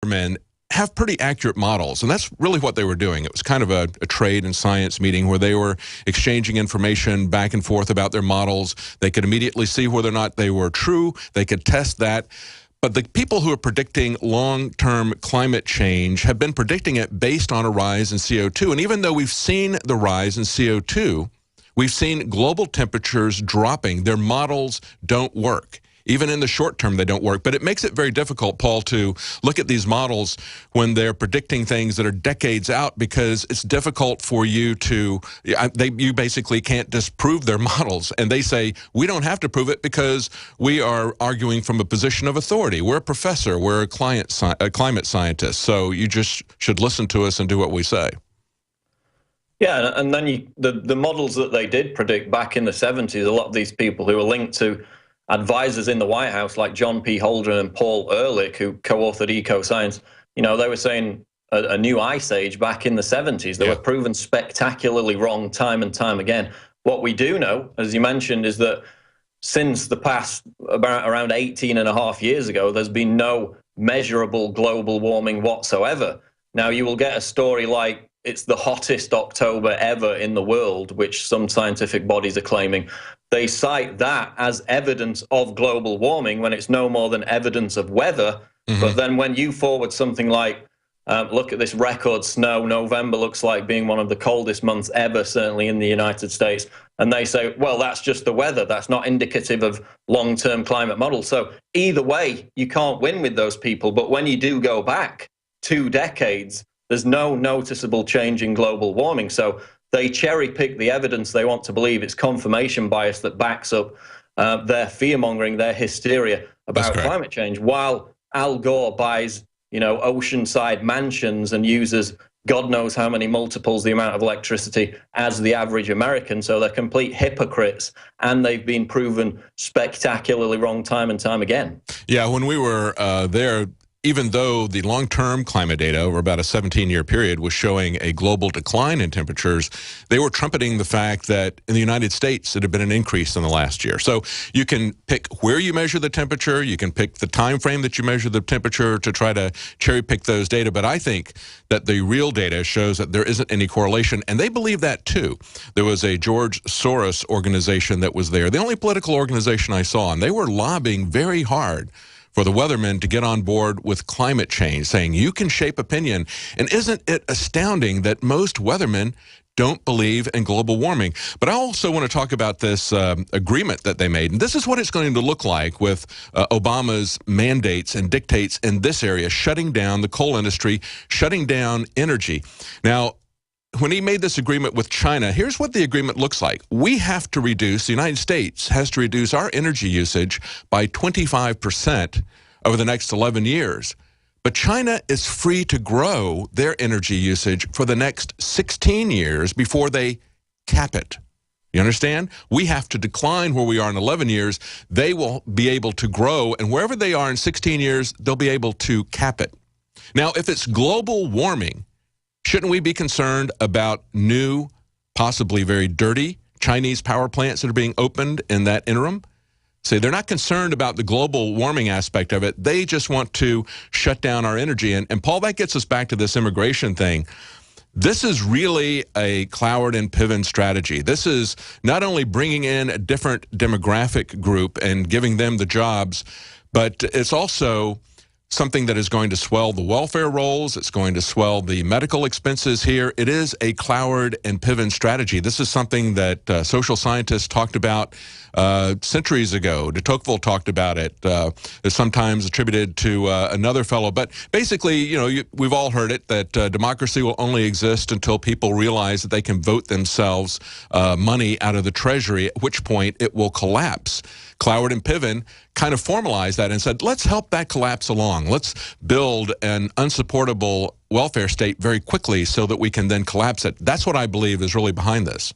men have pretty accurate models, and that's really what they were doing. It was kind of a trade and science meeting where they were exchanging information back and forth about their models. They could immediately see whether or not they were true. They could test that. But the people who are predicting long-term climate change have been predicting it based on a rise in CO2. And even though we've seen the rise in CO2, we've seen global temperatures dropping. Their models don't work. Even in the short term, they don't work. But it makes it very difficult, Paul, to look at these models when they're predicting things that are decades out, because it's difficult for you to, you basically can't disprove their models. And they say, we don't have to prove it because we are arguing from a position of authority. We're a professor. We're a climate scientist. So you just should listen to us and do what we say. Yeah, and then the models that they did predict back in the 70s, a lot of these people who are linked to advisors in the White House like John P. Holdren and Paul Ehrlich, who co-authored Eco-Science, you know, they were saying a new ice age back in the 70s. They were proven spectacularly wrong time and time again. What we do know, as you mentioned, is that since the past around 18 and a half years ago, there's been no measurable global warming whatsoever. Now, you will get a story like it's the hottest October ever in the world, which some scientific bodies are claiming. They cite that as evidence of global warming when it's no more than evidence of weather. But then when you forward something like, look at this record snow, November looks like being one of the coldest months ever, certainly in the United States. And they say, well, that's just the weather. That's not indicative of long-term climate models. So either way, you can't win with those people. But when you do go back 2 decades, there's no noticeable change in global warming. So they cherry pick the evidence they want to believe. It's confirmation bias that backs up their fear-mongering, their hysteria about climate change, while Al Gore buys, you know, oceanside mansions and uses God knows how many multiples the amount of electricity as the average American. So they're complete hypocrites, and they've been proven spectacularly wrong time and time again. Yeah, when we were there, even though the long-term climate data over about a 17-year period was showing a global decline in temperatures, they were trumpeting the fact that in the United States it had been an increase in the last year. So you can pick where you measure the temperature, you can pick the time frame that you measure the temperature to try to cherry-pick those data, but I think that the real data shows that there isn't any correlation, and they believe that too. There was a George Soros organization that was there, the only political organization I saw, and they were lobbying very hard for the weathermen to get on board with climate change, saying you can shape opinion. And isn't it astounding that most weathermen don't believe in global warming? But I also want to talk about this agreement that they made. And this is what it's going to look like with Obama's mandates and dictates in this area, shutting down the coal industry, shutting down energy. Now, when he made this agreement with China, here's what the agreement looks like. We have to reduce, the United States has to reduce our energy usage by 25% over the next 11 years. But China is free to grow their energy usage for the next 16 years before they cap it. You understand? We have to decline where we are in 11 years. They will be able to grow, and wherever they are in 16 years, they'll be able to cap it. Now, if it's global warming, shouldn't we be concerned about new, possibly very dirty Chinese power plants that are being opened in that interim? See, they're not concerned about the global warming aspect of it. They just want to shut down our energy. And Paul, that gets us back to this immigration thing. This is really a Cloward and Piven strategy. This is not only bringing in a different demographic group and giving them the jobs, but it's also something that is going to swell the welfare rolls. It's going to swell the medical expenses here. It is a Cloward and Piven strategy. This is something that social scientists talked about centuries ago. De Tocqueville talked about it. It's sometimes attributed to another fellow. But basically, you know, we've all heard it, that democracy will only exist until people realize that they can vote themselves money out of the Treasury, at which point it will collapse. Cloward and Piven kind of formalized that and said, let's help that collapse along. Let's build an unsupportable welfare state very quickly so that we can then collapse it. That's what I believe is really behind this.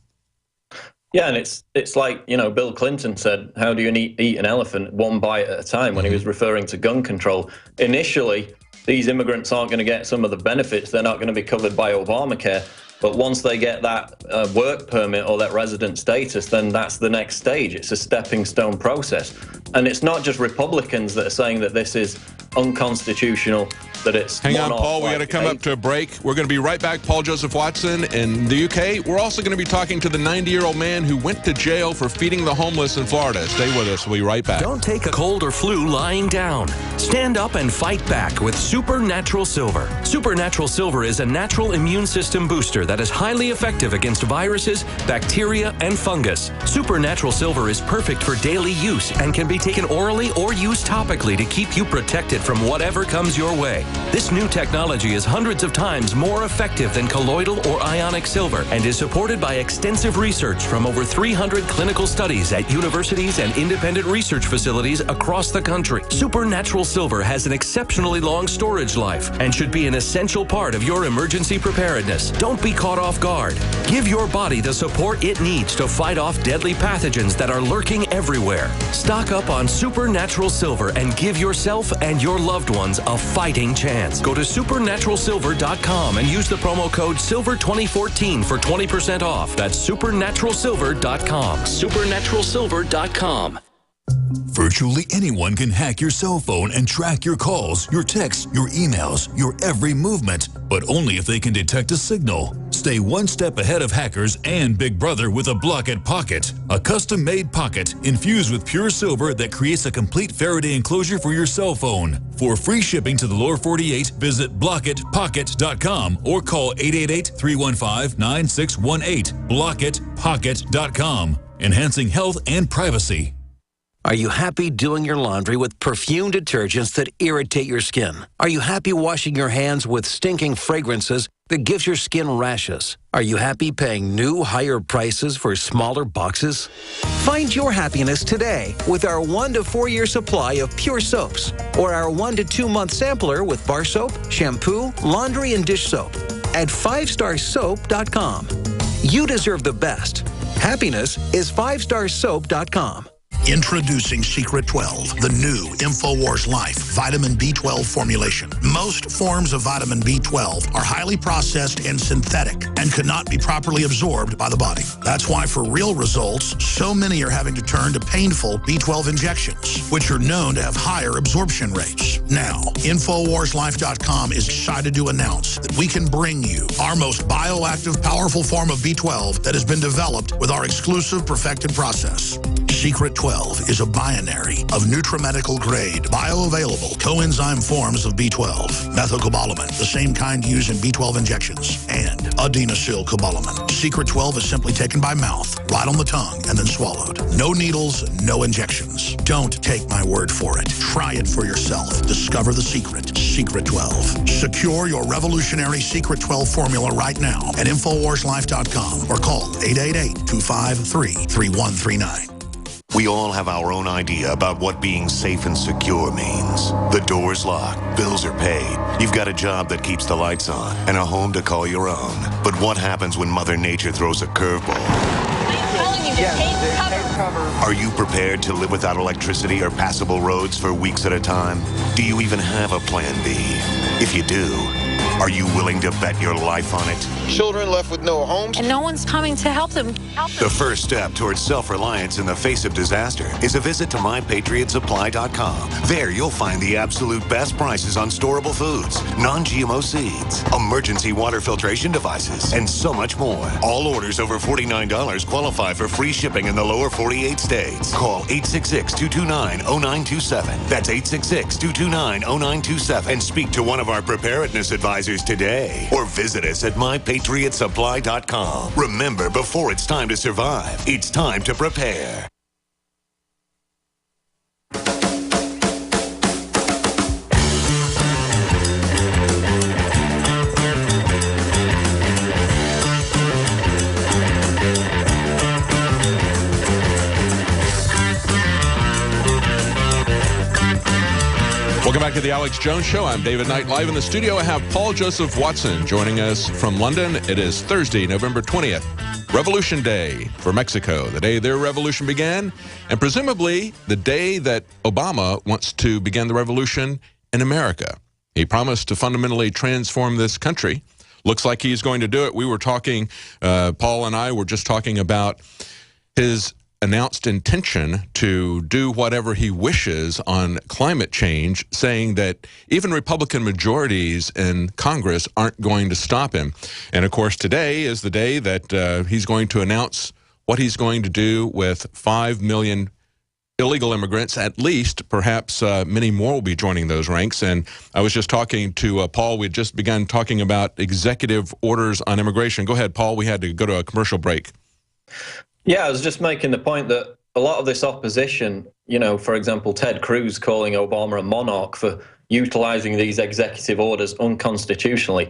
Yeah, and it's like, you know, Bill Clinton said, how do you eat an elephant one bite at a time, when he was referring to gun control. Initially, these immigrants aren't going to get some of the benefits. They're not going to be covered by Obamacare. But once they get that work permit or that resident status, then that's the next stage. It's a stepping stone process. And it's not just Republicans that are saying that this is unconstitutional, that it's Hang on, one-off, Paul. We got to come up to a break. We're going to be right back. Paul Joseph Watson in the UK. We're also going to be talking to the 90-year-old man who went to jail for feeding the homeless in Florida. Stay with us. We'll be right back. Don't take a cold or flu lying down. Stand up and fight back with Supernatural Silver. Supernatural Silver is a natural immune system booster that is highly effective against viruses, bacteria, and fungus. Supernatural Silver is perfect for daily use and can be taken orally or used topically to keep you protected from whatever comes your way. This new technology is hundreds of times more effective than colloidal or ionic silver and is supported by extensive research from over 300 clinical studies at universities and independent research facilities across the country. Supernatural Silver has an exceptionally long storage life and should be an essential part of your emergency preparedness. Don't be caught off guard. Give your body the support it needs to fight off deadly pathogens that are lurking everywhere. Stock up on Supernatural Silver and give yourself and your loved ones a fighting chance. Go to supernaturalsilver.com and use the promo code SILVER2014 for 20% off. That's supernaturalsilver.com. Supernaturalsilver.com. Virtually anyone can hack your cell phone and track your calls, your texts, your emails, your every movement, but only if they can detect a signal. Stay one step ahead of hackers and Big Brother with a Block-It Pocket, a custom-made pocket infused with pure silver that creates a complete Faraday enclosure for your cell phone. For free shipping to the lower 48, visit blockitpocket.com or call 888-315-9618. blockitpocket.com, enhancing health and privacy. Are you happy doing your laundry with perfume detergents that irritate your skin? Are you happy washing your hands with stinking fragrances that gives your skin rashes? Are you happy paying new, higher prices for smaller boxes? Find your happiness today with our 1 to 4 year supply of pure soaps or our 1 to 2 month sampler with bar soap, shampoo, laundry, and dish soap at 5starsoap.com. You deserve the best. Happiness is 5starsoap.com. Introducing Secret 12, the new InfoWars Life vitamin B12 formulation. Most forms of vitamin B12 are highly processed and synthetic and could not be properly absorbed by the body. That's why for real results, so many are having to turn to painful B12 injections, which are known to have higher absorption rates. Now, InfoWarsLife.com is excited to announce that we can bring you our most bioactive, powerful form of B12 that has been developed with our exclusive perfected process. Secret 12 is a binary of nutramedical-grade, bioavailable coenzyme forms of B12, methylcobalamin, the same kind used in B12 injections, and adenosylcobalamin. Secret 12 is simply taken by mouth, right on the tongue, and then swallowed. No needles, no injections. Don't take my word for it. Try it for yourself. Discover the secret. Secret 12. Secure your revolutionary Secret 12 formula right now at InfoWarsLife.com or call 888-253-3139. We all have our own idea about what being safe and secure means. The door's locked, bills are paid, you've got a job that keeps the lights on, and a home to call your own. But what happens when Mother Nature throws a curveball? I'm telling you, just take cover. Are you prepared to live without electricity or passable roads for weeks at a time? Do you even have a plan B? If you do, are you willing to bet your life on it? Children left with no homes. And no one's coming to help them. The first step towards self-reliance in the face of disaster is a visit to MyPatriotSupply.com. There you'll find the absolute best prices on storable foods, non-GMO seeds, emergency water filtration devices, and so much more. All orders over $49 qualify for free shipping in the lower 48 states. Call 866-229-0927. That's 866-229-0927 and speak to one of our preparedness advisors today. Or visit us at MyPatriotSupply.com. Remember, before it's time to survive, it's time to prepare. Welcome back to the Alex Jones Show. I'm David Knight. Live in the studio, I have Paul Joseph Watson joining us from London. It is Thursday, November 20th, Revolution Day for Mexico, the day their revolution began, and presumably the day that Obama wants to begin the revolution in America. He promised to fundamentally transform this country. Looks like he's going to do it. We were talking, Paul and I were just talking about his announced intention to do whatever he wishes on climate change, saying that even Republican majorities in Congress aren't going to stop him. And of course, today is the day that he's going to announce what he's going to do with 5 million illegal immigrants, at least. Perhaps many more will be joining those ranks. And I was just talking to Paul. We'd just begun talking about executive orders on immigration. Go ahead, Paul. We had to go to a commercial break. Yeah, I was just making the point that a lot of this opposition, you know, for example, Ted Cruz calling Obama a monarch for utilizing these executive orders unconstitutionally.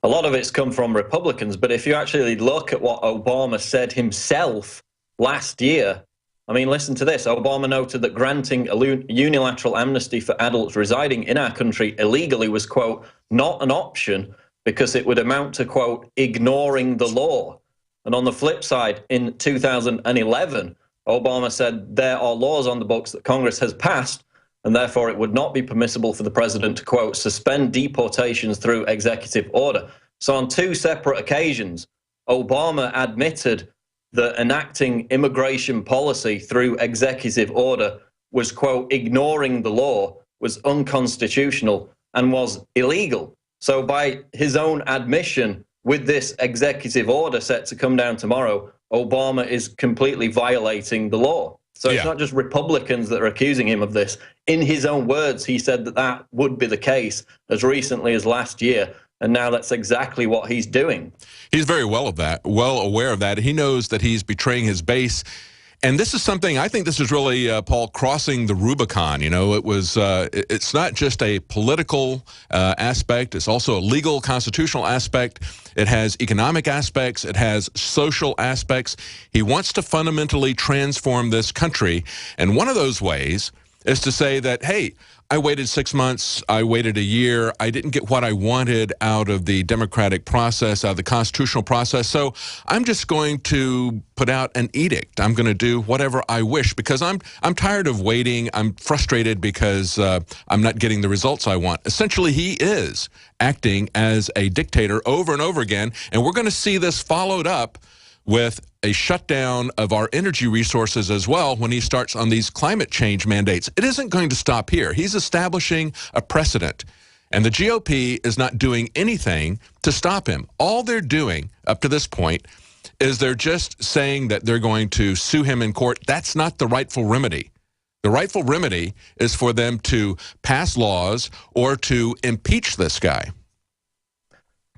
A lot of it's come from Republicans. But if you actually look at what Obama said himself last year, I mean, listen to this. Obama noted that granting a unilateral amnesty for adults residing in our country illegally was, quote, not an option because it would amount to, quote, ignoring the law. And on the flip side, in 2011, Obama said there are laws on the books that Congress has passed, and therefore it would not be permissible for the president to, quote, suspend deportations through executive order. So on two separate occasions, Obama admitted that enacting immigration policy through executive order was, quote, ignoring the law, was unconstitutional, and was illegal. So by his own admission, with this executive order set to come down tomorrow, Obama is completely violating the law. So it's not just Republicans that are accusing him of this. In his own words, he said that that would be the case as recently as last year. And now that's exactly what he's doing. He's very well aware of that. He knows that he's betraying his base. And this is something, I think this is really, Paul, crossing the Rubicon. You know, it's not just a political aspect. It's also a legal, constitutional aspect. It has economic aspects. It has social aspects. He wants to fundamentally transform this country. And one of those ways is to say that, hey, I waited 6 months, I waited a year, I didn't get what I wanted out of the democratic process, out of the constitutional process, so I'm just going to put out an edict. I'm going to do whatever I wish because I'm tired of waiting. I'm frustrated because I'm not getting the results I want. Essentially, he is acting as a dictator over and over again, and we're going to see this followed up with a shutdown of our energy resources as well when he starts on these climate change mandates. It isn't going to stop here. He's establishing a precedent, and the GOP is not doing anything to stop him. All they're doing up to this point is they're just saying that they're going to sue him in court. That's not the rightful remedy. The rightful remedy is for them to pass laws or to impeach this guy.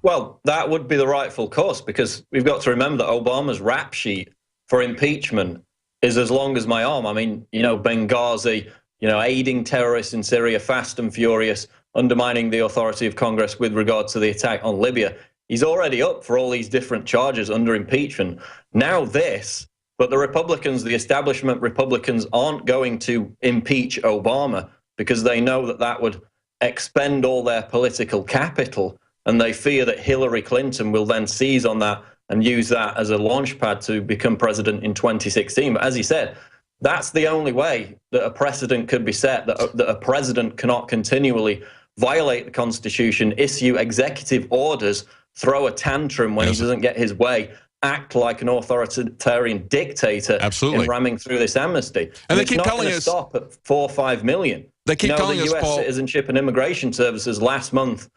Well, that would be the rightful course, because we've got to remember that Obama's rap sheet for impeachment is as long as my arm. I mean, you know, Benghazi, you know, aiding terrorists in Syria, Fast and Furious, undermining the authority of Congress with regard to the attack on Libya. He's already up for all these different charges under impeachment. Now this, but the Republicans, the establishment Republicans, aren't going to impeach Obama because they know that that would expend all their political capital. And they fear that Hillary Clinton will then seize on that and use that as a launch pad to become president in 2016. But as he said, that's the only way that a precedent could be set, that a president cannot continually violate the Constitution, issue executive orders, throw a tantrum when he doesn't get his way, act like an authoritarian dictator in ramming through this amnesty. And they keep telling us, it's not going to stop at 4 or 5 million. They keep telling us, Paul, the U.S. Citizenship and Immigration Services last month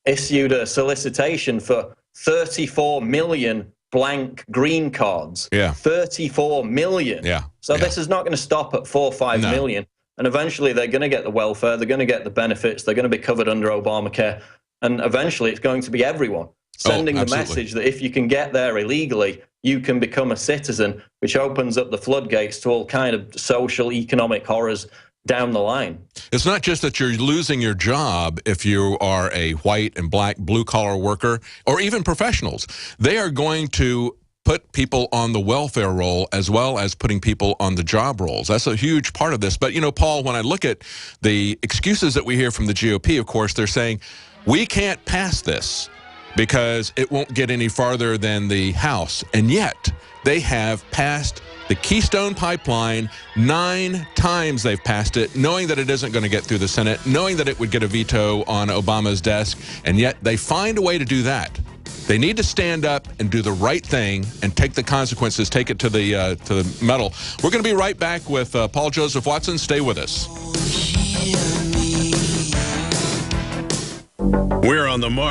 issued a solicitation for 34 million blank green cards. 34 million. So this is not going to stop at 4 or 5 million. And eventually they're going to get the welfare, they're going to get the benefits, they're going to be covered under Obamacare. And eventually it's going to be everyone sending the message that if you can get there illegally, you can become a citizen, which opens up the floodgates to all kind of social, economic horrors down the line. It's not just that you're losing your job if you are a white and black blue-collar worker or even professionals. They are going to put people on the welfare roll as well as putting people on the job rolls. That's a huge part of this. But, you know, Paul, when I look at the excuses that we hear from the GOP, of course, they're saying, we can't pass this because it won't get any farther than the House. And yet they have passed the Keystone Pipeline 9 times. They've passed it, knowing that it isn't going to get through the Senate, knowing that it would get a veto on Obama's desk, and yet they find a way to do that. They need to stand up and do the right thing and take the consequences, take it to the metal. We're going to be right back with Paul Joseph Watson. Stay with us. We're on the mark.